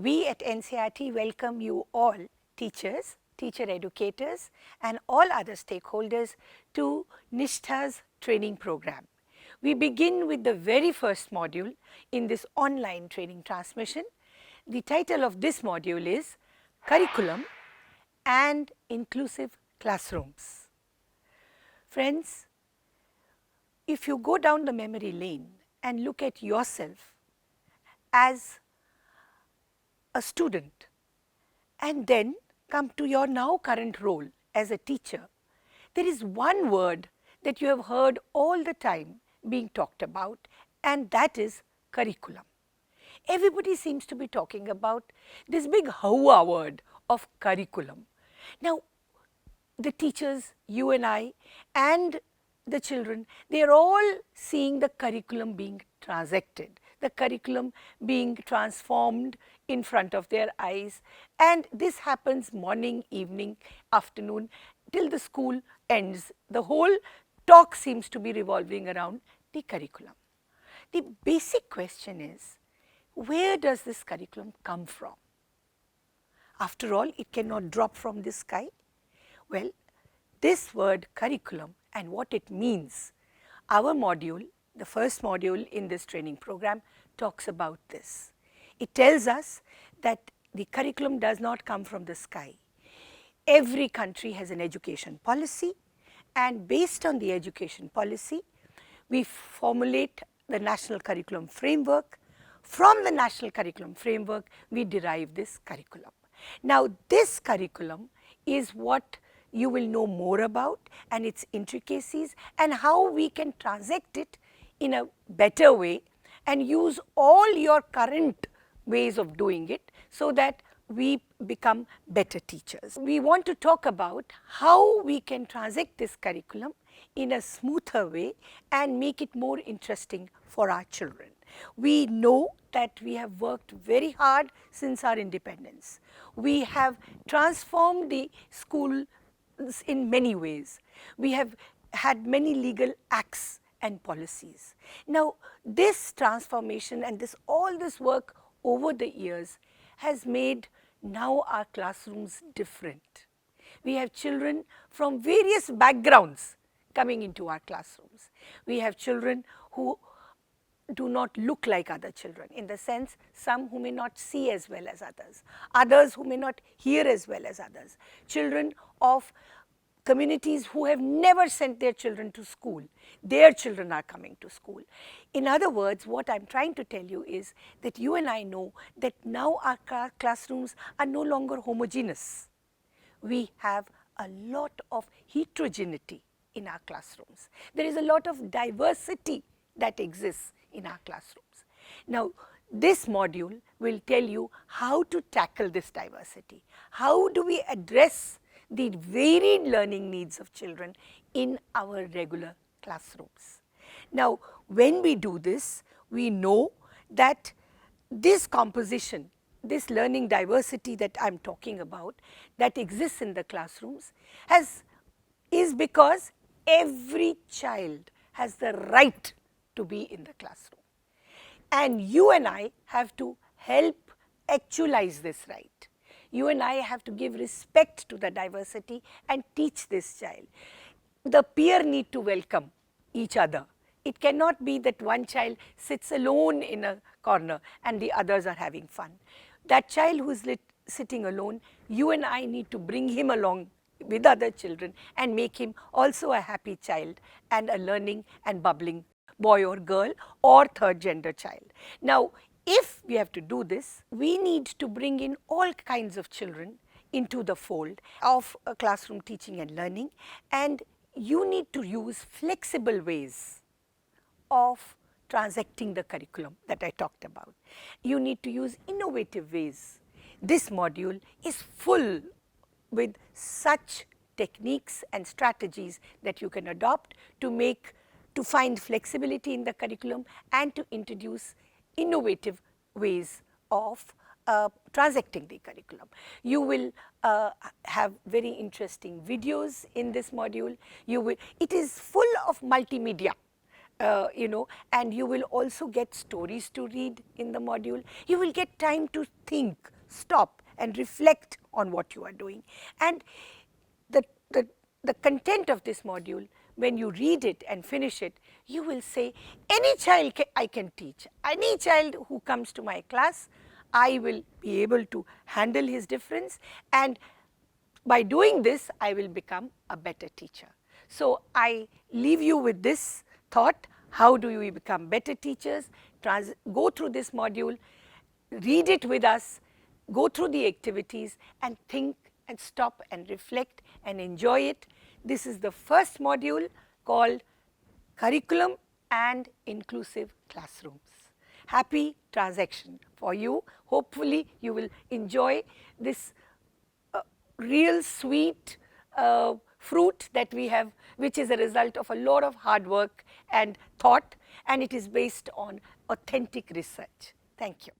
We at NCERT welcome you all, teachers, teacher educators and all other stakeholders to NISHTHA's training program. We begin with the very first module in this online training transmission. The title of this module is Curriculum and Inclusive Classrooms. Friends, if you go down the memory lane and look at yourself as a student and then come to your now current role as a teacher, there is one word that you have heard all the time being talked about, and that is curriculum. Everybody seems to be talking about this big Hauvva word of curriculum. Now, the teachers, you and I, and the children, they are all seeing the curriculum being transacted, the curriculum being transformed in front of their eyes, and this happens morning, evening, afternoon, till the school ends. The whole talk seems to be revolving around the curriculum. The basic question is, where does this curriculum come from? After all, it cannot drop from the sky. Well, this word curriculum and what it means, our module, the first module in this training program, talks about this. It tells us that the curriculum does not come from the sky. Every country has an education policy, and based on the education policy, we formulate the national curriculum framework. From the national curriculum framework, we derive this curriculum. Now, this curriculum is what you will know more about, and its intricacies and how we can transact it in a better way and use all your current ways of doing it so that we become better teachers. We want to talk about how we can transact this curriculum in a smoother way and make it more interesting for our children. We know that we have worked very hard since our independence. We have transformed the school in many ways. We have had many legal acts and policies. Now, this transformation and all this work over the years has made now our classrooms different. We have children from various backgrounds coming into our classrooms. We have children who do not look like other children, in the sense some who may not see as well as others, others who may not hear as well as others, children of communities who have never sent their children to school, their children are coming to school. In other words, what I am trying to tell you is that you and I know that now our classrooms are no longer homogeneous. We have a lot of heterogeneity in our classrooms. There is a lot of diversity that exists in our classrooms. Now, this module will tell you how to tackle this diversity. How do we address the varied learning needs of children in our regular classrooms? Now, when we do this, we know that this composition, this learning diversity that I am talking about that exists in the classrooms is because every child has the right to be in the classroom. And you and I have to help actualize this right. You and I have to give respect to the diversity and teach this child. The peer need to welcome each other. It cannot be that one child sits alone in a corner and the others are having fun. That child who is sitting alone, you and I need to bring him along with other children and make him also a happy child and a learning and bubbling boy or girl or third gender child. Now, if we have to do this, we need to bring in all kinds of children into the fold of classroom teaching and learning, and you need to use flexible ways of transacting the curriculum that I talked about. You need to use innovative ways. This module is full with such techniques and strategies that you can adopt to find flexibility in the curriculum and to introduce innovative ways of transacting the curriculum. You will have very interesting videos in this module. It is full of multimedia. you know, and you will also get stories to read in the module. You will get time to think, stop and reflect on what you are doing. And the content of this module, when you read it and finish it, you will say, any child I can teach, any child who comes to my class, I will be able to handle his difference, and by doing this, I will become a better teacher. So I leave you with this thought: how do we become better teachers? Go through this module, read it with us, go through the activities and think and stop and reflect and enjoy it. This is the first module called Curriculum and Inclusive Classrooms. Happy transaction for you. Hopefully you will enjoy this real sweet fruit that we have, which is a result of a lot of hard work and thought, and it is based on authentic research. Thank you.